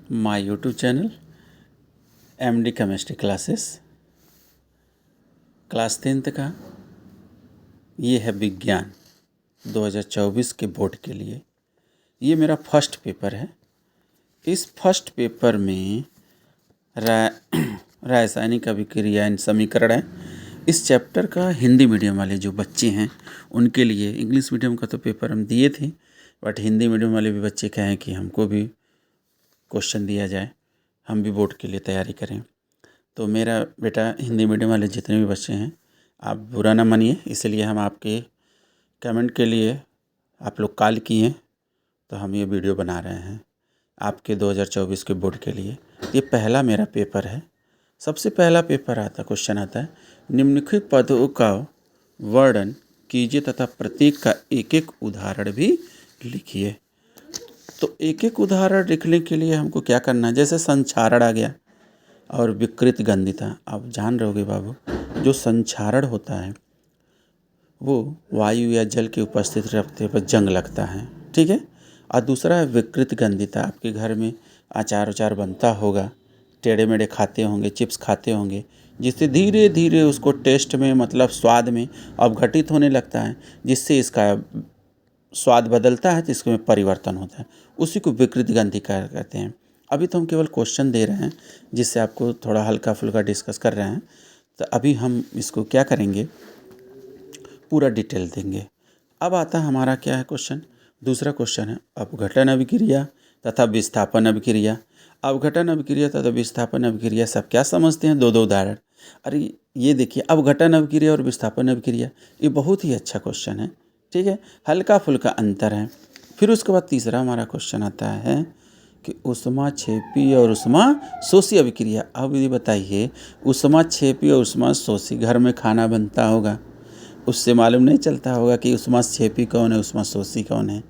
My YouTube channel MD chemistry classes class 10th का ये है विज्ञान 2024 के बोर्ड के लिए। ये मेरा फर्स्ट पेपर है। इस फर्स्ट पेपर में रासायनिक अभिक्रिया एंड समीकरण है। इस चैप्टर का हिंदी मीडियम वाले जो बच्चे हैं उनके लिए, इंग्लिश मीडियम का तो पेपर हम दिए थे, बट हिंदी मीडियम वाले भी बच्चे कहें कि हमको भी क्वेश्चन दिया जाए, हम भी बोर्ड के लिए तैयारी करें। तो मेरा बेटा हिंदी मीडियम वाले जितने भी बच्चे हैं, आप बुरा ना मानिए, इसलिए हम आपके कमेंट के लिए आप लोग कॉल किए तो हम ये वीडियो बना रहे हैं आपके 2024 के बोर्ड के लिए। ये पहला मेरा पेपर है। सबसे पहला पेपर क्वेश्चन आता है, निम्नलिखित पदों का वर्णन कीजिए तथा प्रत्येक का एक एक उदाहरण भी लिखिए। तो एक एक उदाहरण लिखने के लिए हमको क्या करना है, जैसे संक्षारण आ गया और विकृत गंधिता। आप जान रहोगे बाबू, जो संक्षारण होता है वो वायु या जल की उपस्थिति रखते पर जंग लगता है, ठीक है। और दूसरा है विकृत गंधिता। आपके घर में अचार उचार बनता होगा, टेढ़े मेढ़े खाते होंगे, चिप्स खाते होंगे, जिससे धीरे धीरे उसको टेस्ट में, मतलब स्वाद में अवघटित होने लगता है, जिससे इसका स्वाद बदलता है तो इसमें परिवर्तन होता है। उसी को विकृत गंधिका कहते हैं। अभी तो हम केवल क्वेश्चन दे रहे हैं, जिससे आपको थोड़ा हल्का फुल्का डिस्कस कर रहे हैं। तो अभी हम इसको क्या करेंगे, पूरा डिटेल देंगे। अब आता है हमारा क्या है क्वेश्चन, दूसरा क्वेश्चन है अपघटन अभिक्रिया तथा विस्थापन अभिक्रिया। अपघटन अभिक्रिया तथा विस्थापन अभिक्रिया सब क्या समझते हैं, दो दो उदाहरण। अरे ये देखिए, अपघटन अभिक्रिया और विस्थापन अभिक्रिया, ये बहुत ही अच्छा क्वेश्चन है, ठीक है। हल्का फुल्का अंतर है। फिर उसके बाद तीसरा हमारा क्वेश्चन आता है कि ऊष्माक्षेपी और ऊष्माशोषी अभिक्रिया। अब ये बताइए, ऊष्माक्षेपी और ऊष्माशोषी, घर में खाना बनता होगा, उससे मालूम नहीं चलता होगा कि ऊष्माक्षेपी कौन है, ऊष्माशोषी कौन है,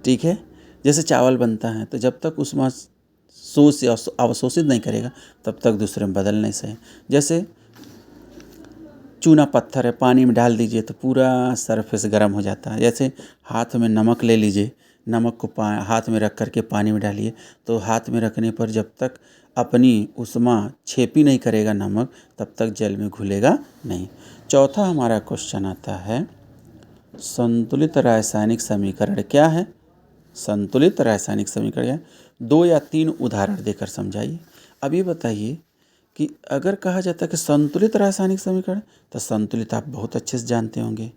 ठीक है। जैसे चावल बनता है तो जब तक ऊष्माशोष या अवशोषित नहीं करेगा तब तक दूसरे में बदल नहीं सके। जैसे चूना पत्थर है, पानी में डाल दीजिए तो पूरा सरफेस गर्म हो जाता है। जैसे हाथ में नमक ले लीजिए, नमक को हाथ में रख करके पानी में डालिए, तो हाथ में रखने पर जब तक अपनी ऊष्मा छेपी नहीं करेगा नमक, तब तक जल में घुलेगा नहीं। चौथा हमारा क्वेश्चन आता है, संतुलित रासायनिक समीकरण क्या है। संतुलित रासायनिक समीकरण 2 या 3 उदाहरण देकर समझाइए। अब ये बताइए कि अगर कहा जाता है कि संतुलित रासायनिक समीकरण, तो संतुलित आप बहुत अच्छे से जानते होंगे,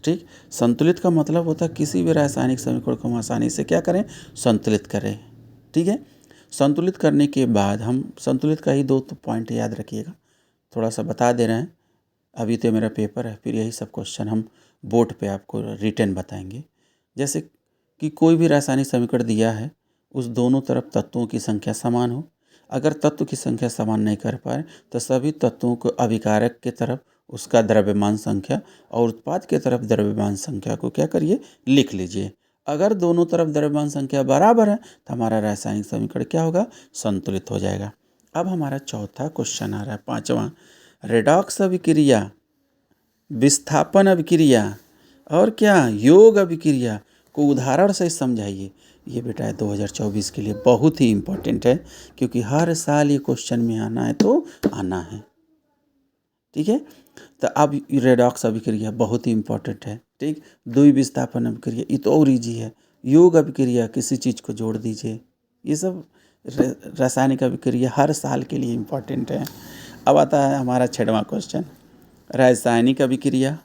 ठीक। संतुलित का मतलब होता है किसी भी रासायनिक समीकरण को हम आसानी से क्या करें, संतुलित करें, ठीक है। संतुलित करने के बाद हम संतुलित का ही 2 पॉइंट याद रखिएगा, थोड़ा सा बता दे रहे हैं। अभी तो मेरा पेपर है, फिर यही सब क्वेश्चन हम बोर्ड पे आपको रिटर्न बताएंगे। जैसे कि कोई भी रासायनिक समीकरण दिया है, उस दोनों तरफ तत्वों की संख्या समान हो। अगर तत्व की संख्या समान नहीं कर पाए तो सभी तत्वों को अभिकारक के तरफ उसका द्रव्यमान संख्या और उत्पाद के तरफ द्रव्यमान संख्या को क्या करिए, लिख लीजिए। अगर दोनों तरफ द्रव्यमान संख्या बराबर है तो हमारा रासायनिक समीकरण क्या होगा, संतुलित हो जाएगा। अब हमारा चौथा क्वेश्चन आ रहा है, पांचवा, रेडॉक्स अभिक्रिया, विस्थापन अभिक्रिया और क्या, योग अभिक्रिया को उदाहरण से समझाइए। ये बेटा 2024 के लिए बहुत ही इम्पोर्टेंट है, क्योंकि हर साल ये क्वेश्चन में आना है तो आना है, ठीक है। तो अब रेडॉक्स अभिक्रिया बहुत ही इम्पोर्टेंट है, ठीक। द्वि विस्थापन अभिक्रिया ये तो और ईजी है। योग अभिक्रिया, किसी चीज़ को जोड़ दीजिए। ये सब रासायनिक अभिक्रिया हर साल के लिए इम्पोर्टेंट है। अब आता है हमारा 6वां क्वेश्चन, रासायनिक अभिक्रिया,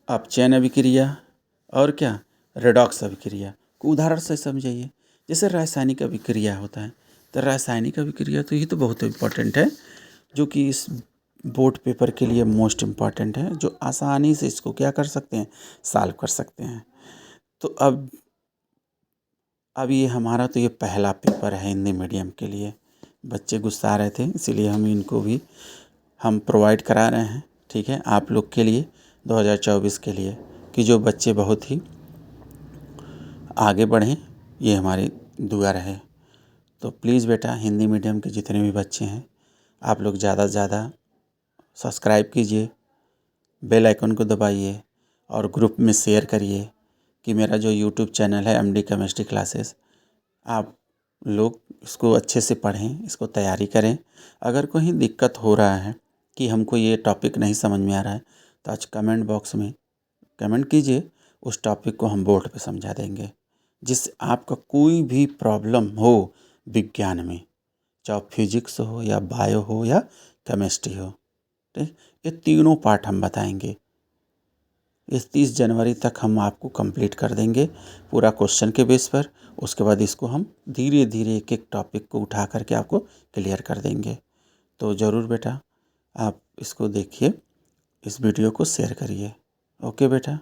अपचयन अभिक्रिया और क्या, रेडॉक्स अभिक्रिया को उदाहरण से समझाइए। जैसे रासायनिक अभिक्रिया होता है, तो रासायनिक अभिक्रिया तो ये तो बहुत इम्पोर्टेंट है, जो कि इस बोर्ड पेपर के लिए मोस्ट इम्पॉर्टेंट है, जो आसानी से इसको क्या कर सकते हैं, सॉल्व कर सकते हैं। तो अब ये हमारा तो ये पहला पेपर है हिंदी मीडियम के लिए। बच्चे गुस्सा रहे थे, इसीलिए हम इनको भी हम प्रोवाइड करा रहे हैं, ठीक है, आप लोग के लिए 2024 के लिए, कि जो बच्चे बहुत ही आगे बढ़ें, ये हमारी दुआ रहे। तो प्लीज़ बेटा, हिंदी मीडियम के जितने भी बच्चे हैं, आप लोग ज़्यादा से ज़्यादा सब्सक्राइब कीजिए, बेल आइकन को दबाइए और ग्रुप में शेयर करिए कि मेरा जो यूट्यूब चैनल है एमडी केमिस्ट्री क्लासेस, आप लोग इसको अच्छे से पढ़ें, इसको तैयारी करें। अगर कोई दिक्कत हो रहा है कि हमको ये टॉपिक नहीं समझ में आ रहा है तो आज कमेंट बॉक्स में कमेंट कीजिए, उस टॉपिक को हम बोर्ड पे समझा देंगे। जिससे आपका कोई भी प्रॉब्लम हो विज्ञान में, चाहे फिजिक्स हो या बायो हो या केमिस्ट्री हो, ठीक, ये तीनों पार्ट हम बताएंगे। इस 30 जनवरी तक हम आपको कंप्लीट कर देंगे पूरा क्वेश्चन के बेस पर। उसके बाद इसको हम धीरे धीरे एक एक टॉपिक को उठा करके आपको क्लियर कर देंगे। तो ज़रूर बेटा आप इसको देखिए, इस वीडियो को शेयर करिए। ओके बेटा।